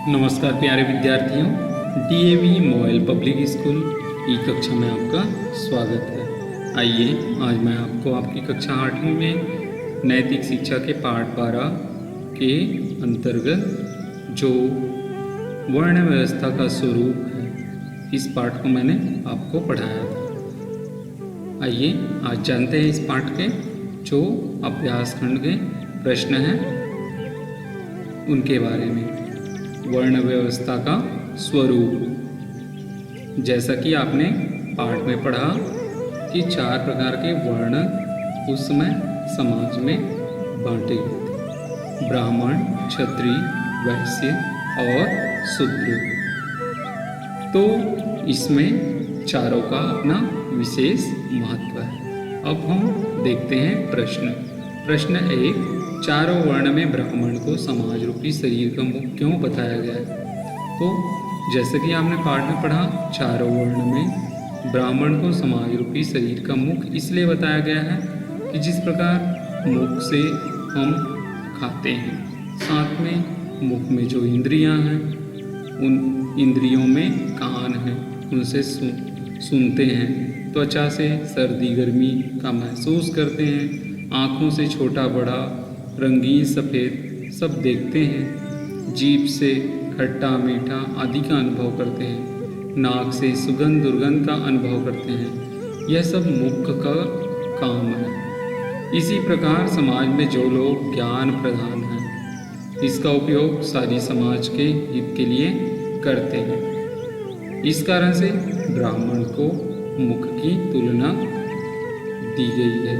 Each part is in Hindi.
नमस्कार प्यारे विद्यार्थियों, डीएवी मॉयल पब्लिक स्कूल की कक्षा में आपका स्वागत है। आइए आज मैं आपको आपकी कक्षा 8वीं में नैतिक शिक्षा के पाठ 12 के अंतर्गत जो वर्ण व्यवस्था का स्वरूप है, इस पाठ को मैंने आपको पढ़ाया था। आइए आज जानते हैं इस पाठ के जो अभ्यास खंड के प्रश्न हैं उनके बारे में। वर्ण व्यवस्था का स्वरूप, जैसा कि आपने पाठ में पढ़ा कि 4 प्रकार के वर्ण उस समय समाज में बांटे गए थे: ब्राह्मण, क्षत्रिय, वैश्य और शूद्र। तो इसमें चारों का अपना विशेष महत्व है। अब हम देखते हैं प्रश्न 1, चारों वर्ण में ब्राह्मण को समाज रूपी शरीर का मुख क्यों बताया गया है? तो जैसे कि आपने पाठ में पढ़ा, चारों वर्ण में ब्राह्मण को समाज रूपी शरीर का मुख इसलिए बताया गया है कि जिस प्रकार मुख से हम खाते हैं, साथ में मुख में जो इंद्रियां हैं, उन इंद्रियों में कान हैं, उनसे सुनते हैं, त्वचा से सर्दी गर्मी का महसूस करते हैं, आँखों से छोटा बड़ा रंगीन सफ़ेद सब देखते हैं, जीभ से खट्टा मीठा आदि का अनुभव करते हैं, नाक से सुगंध दुर्गंध का अनुभव करते हैं। यह सब मुख का काम है। इसी प्रकार समाज में जो लोग ज्ञान प्रधान हैं, इसका उपयोग सारी समाज के हित के लिए करते हैं। इस कारण से ब्राह्मण को मुख की तुलना दी गई है,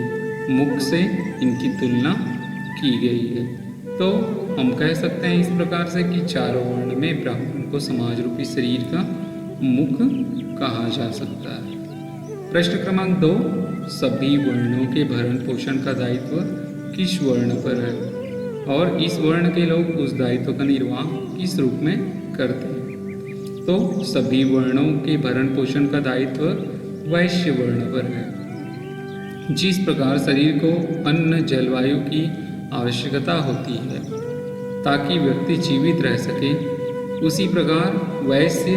मुख से इनकी तुलना की गई है। तो हम कह सकते हैं इस प्रकार से कि चारों वर्ण में ब्राह्मण को समाज रूपी शरीर का मुख कहा जा सकता है। प्रश्न क्रमांक 2, सभी वर्णों के भरण पोषण का दायित्व किस वर्ण पर है और इस वर्ण के लोग उस दायित्व का निर्वाह किस रूप में करते हैं? तो सभी वर्णों के भरण पोषण का दायित्व वैश्य वर्ण पर है। जिस प्रकार शरीर को अन्न जलवायु की आवश्यकता होती है ताकि व्यक्ति जीवित रह सके, उसी प्रकार वैश्य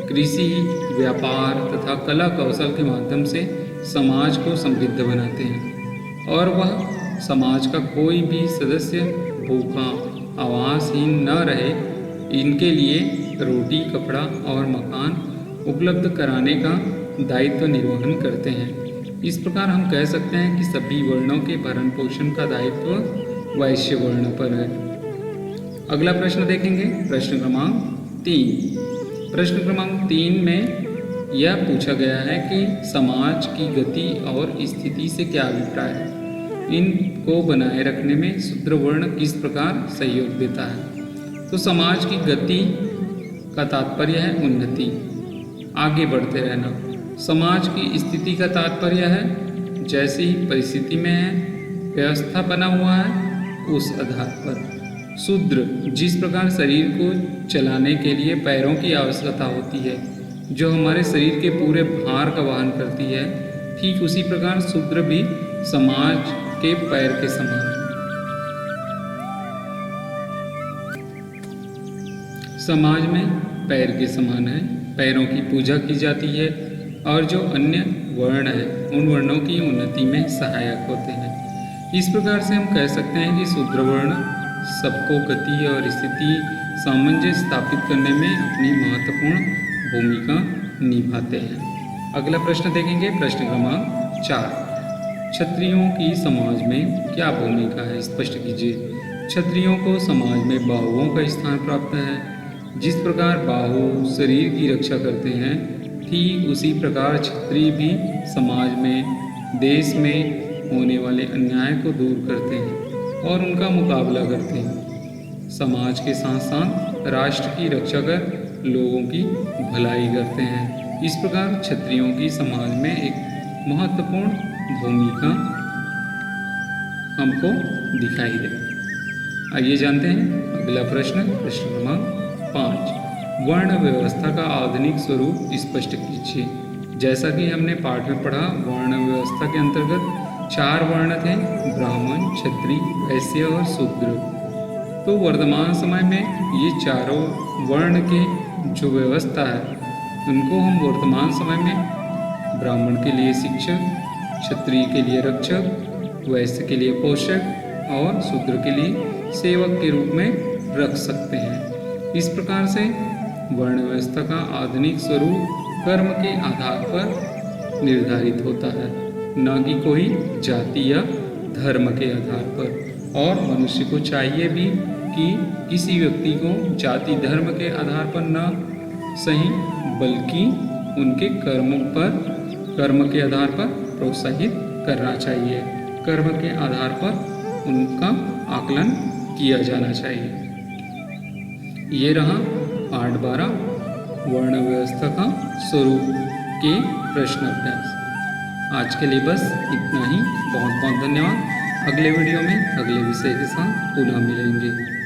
कृषि, व्यापार तथा कला कौशल के माध्यम से समाज को समृद्ध बनाते हैं और वह समाज का कोई भी सदस्य भूखा आवासहीन न रहे, इनके लिए रोटी, कपड़ा और मकान उपलब्ध कराने का दायित्व निर्वहन करते हैं। इस प्रकार हम कह सकते हैं कि सभी वर्णों के भरण पोषण का दायित्व वैश्य वर्ण पर है। अगला प्रश्न देखेंगे, प्रश्न क्रमांक 3। प्रश्न क्रमांक 3 में यह पूछा गया है कि समाज की गति और स्थिति से क्या अभिप्राय है? इनको बनाए रखने में शूद्र वर्ण किस प्रकार सहयोग देता है? तो समाज की गति का तात्पर्य है उन्नति, आगे बढ़ते रहना। समाज की स्थिति का तात्पर्य है जैसी परिस्थिति में है, व्यवस्था बना हुआ है, उस आधार पर। शूद्र, जिस प्रकार शरीर को चलाने के लिए पैरों की आवश्यकता होती है, जो हमारे शरीर के पूरे भार का वहन करती है, ठीक उसी प्रकार शूद्र भी समाज के पैर के समान है। समाज में पैर के समान है, पैरों की पूजा की जाती है और जो अन्य वर्ण है उन वर्णों की उन्नति में सहायक होते हैं। इस प्रकार से हम कह सकते हैं कि शूद्र वर्ण सबको गति और स्थिति सामंजस्य स्थापित करने में अपनी महत्वपूर्ण भूमिका निभाते हैं। अगला प्रश्न देखेंगे, प्रश्न क्रमांक 4। क्षत्रियों की समाज में क्या भूमिका है, स्पष्ट कीजिए। क्षत्रियों को समाज में बाहुओं का स्थान प्राप्त है। जिस प्रकार बाहु शरीर की रक्षा करते हैं, ठीक उसी प्रकार क्षत्रिय भी समाज में, देश में होने वाले अन्याय को दूर करते हैं और उनका मुकाबला करते हैं। समाज के साथ साथ राष्ट्र की रक्षा कर लोगों की भलाई करते हैं। इस प्रकार क्षत्रियों की समाज में एक महत्वपूर्ण भूमिका हमको दिखाई दे। आइए जानते हैं अगला प्रश्न क्रमांक 5। वर्ण व्यवस्था का आधुनिक स्वरूप स्पष्ट कीजिए। जैसा कि हमने पाठ में पढ़ा, वर्ण व्यवस्था के अंतर्गत 4 वर्ण थे: ब्राह्मण, क्षत्रिय, वैश्य और शूद्र। तो वर्तमान समय में ये चारों वर्ण के जो व्यवस्था है उनको हम वर्तमान समय में ब्राह्मण के लिए शिक्षक, क्षत्रिय के लिए रक्षक, वैश्य के लिए पोषक और शूद्र के लिए सेवक के रूप में रख सकते हैं। इस प्रकार से वर्ण व्यवस्था का आधुनिक स्वरूप कर्म के आधार पर निर्धारित होता है, न कि कोई जाति या धर्म के आधार पर। और मनुष्य को चाहिए भी कि किसी व्यक्ति को जाति धर्म के आधार पर न सही बल्कि उनके कर्म के आधार पर प्रोत्साहित करना चाहिए। कर्म के आधार पर उनका आकलन किया जाना चाहिए। ये रहा पाठ 12 वर्ण व्यवस्था का स्वरूप के प्रश्न अभ्यास। आज के लिए बस इतना ही। बहुत बहुत धन्यवाद। अगले वीडियो में अगले विषय के साथ पुनः मिलेंगे।